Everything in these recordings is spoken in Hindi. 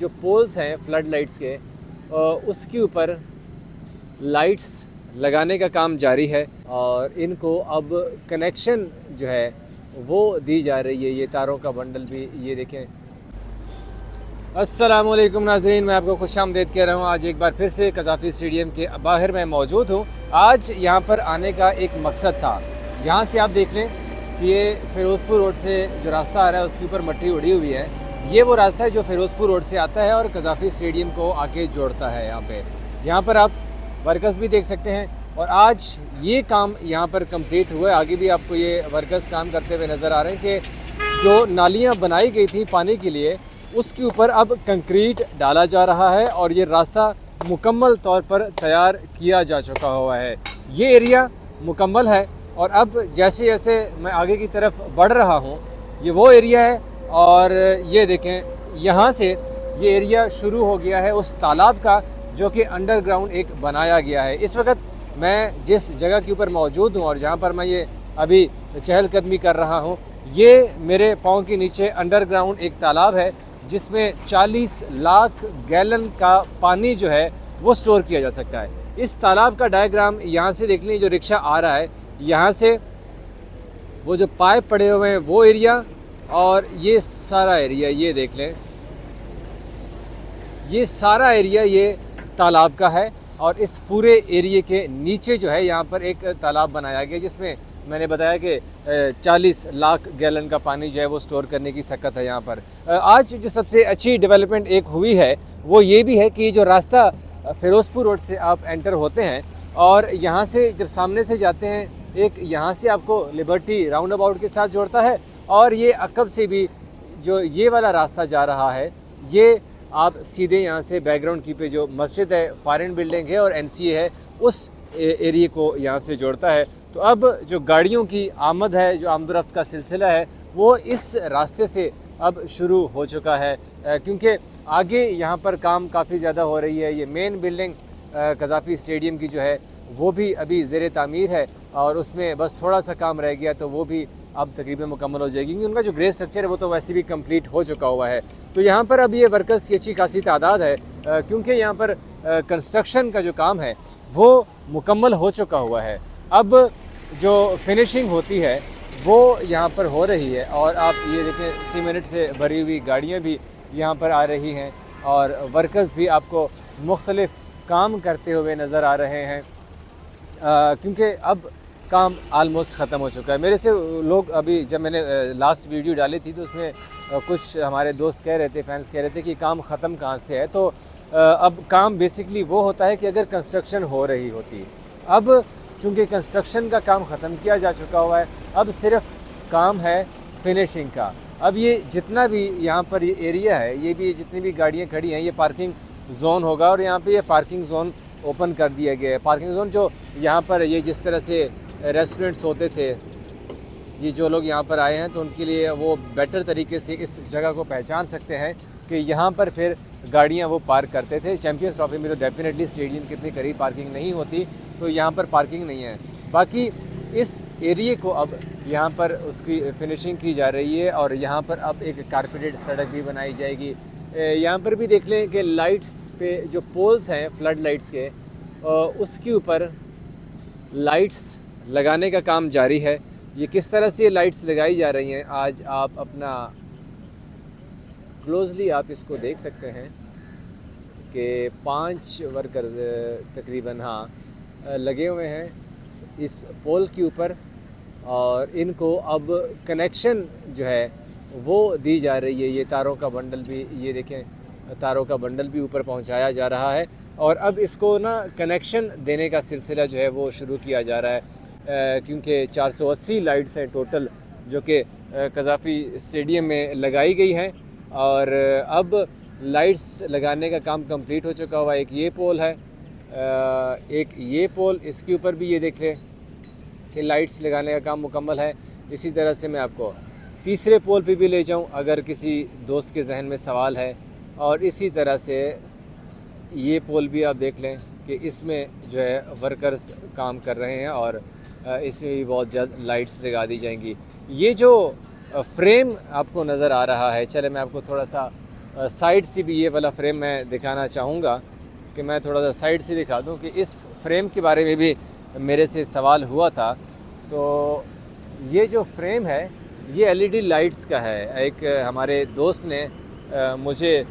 जो पोल्स हैं फ्लड लाइट्स के उसके ऊपर लाइट्स लगाने का काम जारी है और इनको अब कनेक्शन जो है वो दी जा रही है। ये तारों का बंडल भी ये देखें। अस्सलामुअलैकुम नाज़रीन, मैं आपको खुशामदीद कह रहा हूँ। आज एक बार फिर से कज़ाफ़ी स्टेडियम के बाहर मैं मौजूद हूँ। आज यहाँ पर आने का एक मकसद था। यहाँ से आप देख लें कि ये फ़िरोज़पुर रोड से जो रास्ता आ रहा है उसके ऊपर मट्टी उड़ी हुई है। ये वो रास्ता है जो फ़िरोज़पुर रोड से आता है और कज़ाफ़ी स्टेडियम को आके जोड़ता है। यहाँ पर आप वर्कर्स भी देख सकते हैं और आज ये काम यहाँ पर कंप्लीट हुआ है। आगे भी आपको ये वर्कर्स काम करते हुए नज़र आ रहे हैं कि जो नालियाँ बनाई गई थी पानी के लिए उसके ऊपर अब कंक्रीट डाला जा रहा है और ये रास्ता मुकम्मल तौर पर तैयार किया जा चुका हुआ है। ये एरिया मुकम्मल है और अब जैसे जैसे मैं आगे की तरफ बढ़ रहा हूँ ये वो एरिया है और ये देखें यहाँ से ये एरिया शुरू हो गया है उस तालाब का जो कि अंडरग्राउंड एक बनाया गया है। इस वक्त मैं जिस जगह के ऊपर मौजूद हूँ और जहाँ पर मैं ये अभी चहलकदमी कर रहा हूँ, ये मेरे पाँव के नीचे अंडरग्राउंड एक तालाब है जिसमें 40 लाख गैलन का पानी जो है वो स्टोर किया जा सकता है। इस तालाब का डायग्राम यहाँ से देख लें, जो रिक्शा आ रहा है यहाँ से वो जो पाइप पड़े हुए हैं वो एरिया और ये सारा एरिया ये देख लें, ये सारा एरिया ये तालाब का है और इस पूरे एरिए के नीचे जो है यहाँ पर एक तालाब बनाया गया जिसमें मैंने बताया कि 40 लाख गैलन का पानी जो है वो स्टोर करने की सकत है यहाँ पर। आज जो सबसे अच्छी डेवलपमेंट एक हुई है वो ये भी है कि जो रास्ता फ़िरोज़पुर रोड से आप एंटर होते हैं और यहाँ से जब सामने से जाते हैं एक यहाँ से आपको लिबर्टी राउंड अबाउट के साथ जोड़ता है और ये अकब से भी जो ये वाला रास्ता जा रहा है ये आप सीधे यहाँ से बैकग्राउंड की पे जो मस्जिद है, फॉरेन बिल्डिंग है और NCA है उस एरिए को यहाँ से जोड़ता है। तो अब जो गाड़ियों की आमद है, जो आमदोरफ्त का सिलसिला है वो इस रास्ते से अब शुरू हो चुका है क्योंकि आगे यहाँ पर काम काफ़ी ज़्यादा हो रही है। ये मेन बिल्डिंग कज़ाफ़ी स्टेडियम की जो है वो भी अभी ज़ेर तामीर है और उसमें बस थोड़ा सा काम रह गया तो वो भी अब तकरीबन मुकम्मल हो जाएगी क्योंकि उनका जो ग्रे स्ट्रक्चर है वो तो वैसे भी कंप्लीट हो चुका हुआ है। तो यहाँ पर अब ये वर्कर्स की अच्छी खासी तादाद है क्योंकि यहाँ पर कंस्ट्रक्शन का जो काम है वो मुकम्मल हो चुका हुआ है। अब जो फिनिशिंग होती है वो यहाँ पर हो रही है और आप ये देखें सीमेंट से भरी हुई गाड़ियाँ भी यहाँ पर आ रही हैं और वर्कर्स भी आपको मुख्तलिफ काम करते हुए नज़र आ रहे हैं क्योंकि अब काम आलमोस्ट ख़त्म हो चुका है। मेरे से लोग अभी जब मैंने लास्ट वीडियो डाली थी तो उसमें कुछ हमारे दोस्त कह रहे थे, फैंस कह रहे थे कि काम ख़त्म कहाँ से है। तो अब काम बेसिकली वो होता है कि अगर कंस्ट्रक्शन हो रही होती। अब चूँकि कंस्ट्रक्शन का काम ख़त्म किया जा चुका हुआ है, अब सिर्फ काम है फिनिशिंग का। अब ये जितना भी यहाँ पर ये एरिया है, ये भी जितनी भी गाड़ियाँ खड़ी हैं ये पार्किंग ज़ोन होगा और यहाँ पे ये पार्किंग ज़ोन ओपन कर दिया गया है। पार्किंग ज़ोन जो यहाँ पर ये जिस तरह से रेस्टोरेंट्स होते थे, ये जो लोग यहाँ पर आए हैं तो उनके लिए वो बेटर तरीके से इस जगह को पहचान सकते हैं कि यहाँ पर फिर गाड़ियाँ वो पार्क करते थे। चैम्पियंस ट्रॉफी में तो डेफिनेटली स्टेडियम के इतनी करीब पार्किंग नहीं होती, तो यहाँ पर पार्किंग नहीं है। बाकी इस एरिए को अब यहाँ पर उसकी फिनिशिंग की जा रही है और यहाँ पर अब एक कारपेटेड सड़क भी बनाई जाएगी। यहाँ पर भी देख लें कि लाइट्स पे जो पोल्स हैं फ्लड लाइट्स के उसके ऊपर लाइट्स लगाने का काम जारी है। ये किस तरह से लाइट्स लगाई जा रही हैं आज आप अपना क्लोजली आप इसको देख सकते हैं कि 5 वर्कर तकरीबन लगे हुए हैं इस पोल के ऊपर और इनको अब कनेक्शन जो है वो दी जा रही है। ये तारों का बंडल भी ये देखें, तारों का बंडल भी ऊपर पहुंचाया जा रहा है और अब इसको ना कनेक्शन देने का सिलसिला जो है वो शुरू किया जा रहा है क्योंकि 480 लाइट्स हैं टोटल जो कि कज़ाफ़ी स्टेडियम में लगाई गई हैं और अब लाइट्स लगाने का काम कंप्लीट हो चुका हुआ है। एक ये पोल है, एक ये पोल, इसके ऊपर भी ये देख लें कि लाइट्स लगाने का काम मुकम्मल है। इसी तरह से मैं आपको तीसरे पोल पे भी ले जाऊं अगर किसी दोस्त के जहन में सवाल है और इसी तरह से ये पोल भी आप देख लें कि इसमें जो है वर्कर्स काम कर रहे हैं और इसमें भी बहुत जल्द लाइट्स लगा दी जाएंगी। ये जो फ्रेम आपको नज़र आ रहा है, चले मैं आपको थोड़ा सा साइड से भी ये वाला फ्रेम मैं दिखाना चाहूँगा कि मैं थोड़ा सा साइड से दिखा दूँ कि इस फ्रेम के बारे में भी मेरे से सवाल हुआ था। तो ये जो फ्रेम है ये एलईडी लाइट्स का है। एक हमारे दोस्त ने मुझे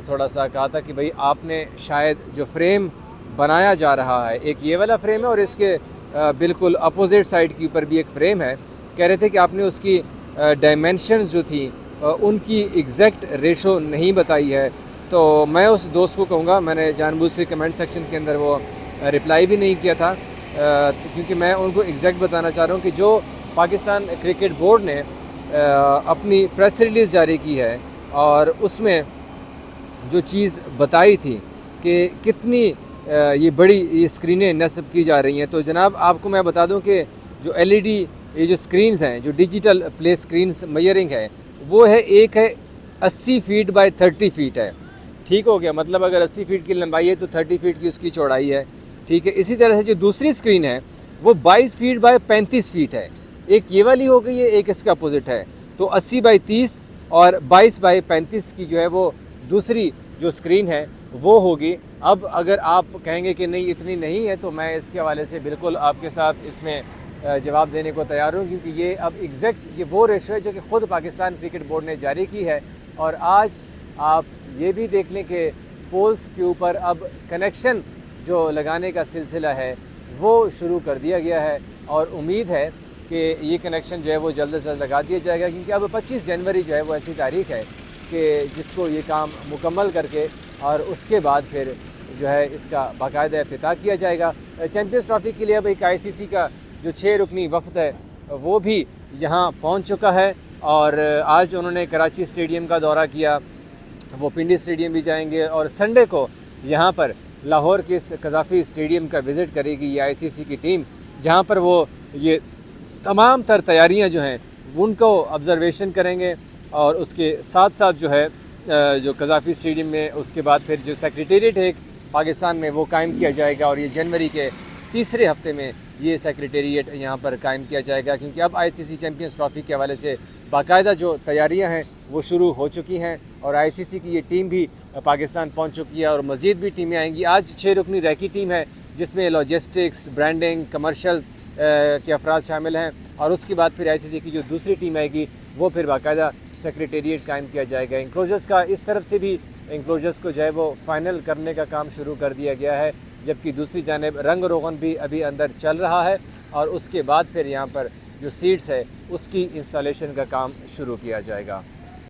थोड़ा सा कहा था कि भाई आपने शायद जो फ्रेम बनाया जा रहा है, एक ये वाला फ्रेम है और इसके बिल्कुल अपोजिट साइड के ऊपर भी एक फ्रेम है। कह रहे थे कि आपने उसकी डायमेंशंस जो थी उनकी एग्जैक्ट रेशो नहीं बताई है। तो मैं उस दोस्त को कहूँगा, मैंने जानबूझ से कमेंट सेक्शन के अंदर वो रिप्लाई भी नहीं किया था क्योंकि मैं उनको एग्जैक्ट बताना चाह रहा हूँ कि जो पाकिस्तान क्रिकेट बोर्ड ने अपनी प्रेस रिलीज़ जारी की है और उसमें जो चीज़ बताई थी कि कितनी ये बड़ी ये स्क्रीनें नस्ब की जा रही हैं। तो जनाब आपको मैं बता दूं कि जो एलईडी ये जो स्क्रीन्स हैं, जो डिजिटल प्ले स्क्रीन्स मयरिंग है, वो है एक है 80 फीट बाय 30 फीट है। ठीक हो गया, मतलब अगर 80 फीट की लंबाई है तो 30 फीट की उसकी चौड़ाई है। ठीक है, इसी तरह से जो दूसरी स्क्रीन है वो 22 फीट बाय 35 फीट है। एक ये वाली हो गई है, एक इसका अपोजिट है। तो 80 बाई 30 और 22 बाई 35 की जो है वो दूसरी जो स्क्रीन है वो होगी। अब अगर आप कहेंगे कि नहीं इतनी नहीं है तो मैं इसके हवाले से बिल्कुल आपके साथ इसमें जवाब देने को तैयार हूँ, क्योंकि ये अब एग्जैक्ट ये वो रेशो है जो कि ख़ुद पाकिस्तान क्रिकेट बोर्ड ने जारी की है। और आज आप ये भी देख लें कि पोल्स के ऊपर अब कनेक्शन जो लगाने का सिलसिला है वो शुरू कर दिया गया है और उम्मीद है कि ये कनेक्शन जो है वो जल्द से जल्द लगा दिया जाएगा, क्योंकि अब 25 जनवरी जो है वो ऐसी तारीख़ है कि जिसको ये काम मुकम्मल करके और उसके बाद फिर जो है इसका बाकायदा इफ्तिताह किया जाएगा। चैम्पियंस ट्रॉफी के लिए अब एक आईसीसी का जो 6 रुकनी वफ़द है वो भी यहाँ पहुँच चुका है और आज उन्होंने कराची स्टेडियम का दौरा किया, वो पिंडी स्टेडियम भी जाएंगे और संडे को यहाँ पर लाहौर के कज़ाफ़ी स्टेडियम का विज़िट करेगी ये आईसीसी की टीम, जहाँ पर वो ये तमाम तर तैयारियाँ जो हैं उनको ऑब्ज़र्वेशन करेंगे। और उसके साथ साथ जो है जो कज़ाफ़ी स्टेडियम में उसके बाद फिर जो सेक्रेटेरिएट है पाकिस्तान में वो कायम किया जाएगा और ये जनवरी के तीसरे हफ्ते में ये सेक्रेटेरिएट यहाँ पर कायम किया जाएगा, क्योंकि अब आईसीसी चैम्पियंस ट्रॉफी के हवाले से बाकायदा जो तैयारियाँ हैं वो शुरू हो चुकी हैं और आईसीसी की ये टीम भी पाकिस्तान पहुँच चुकी है और मज़ीद भी टीमें आएंगी। आज 6 रुकनी रैकी टीम है जिसमें लॉजिस्टिक्स, ब्रांडिंग, कमर्शल्स के अफराद शामिल हैं और उसके बाद फिर आईसीसी की जो दूसरी टीम आएगी वो फिर बाकायदा सेक्रेटेरिएट कायम किया जाएगा। इंक्लोजर्स का इस तरफ से भी इंक्लोजर्स को जो है वो फ़ाइनल करने का काम शुरू कर दिया गया है, जबकि दूसरी जानिब रंग रोगन भी अभी अंदर चल रहा है और उसके बाद फिर यहाँ पर जो सीट्स है उसकी इंस्टॉलेशन का काम शुरू किया जाएगा।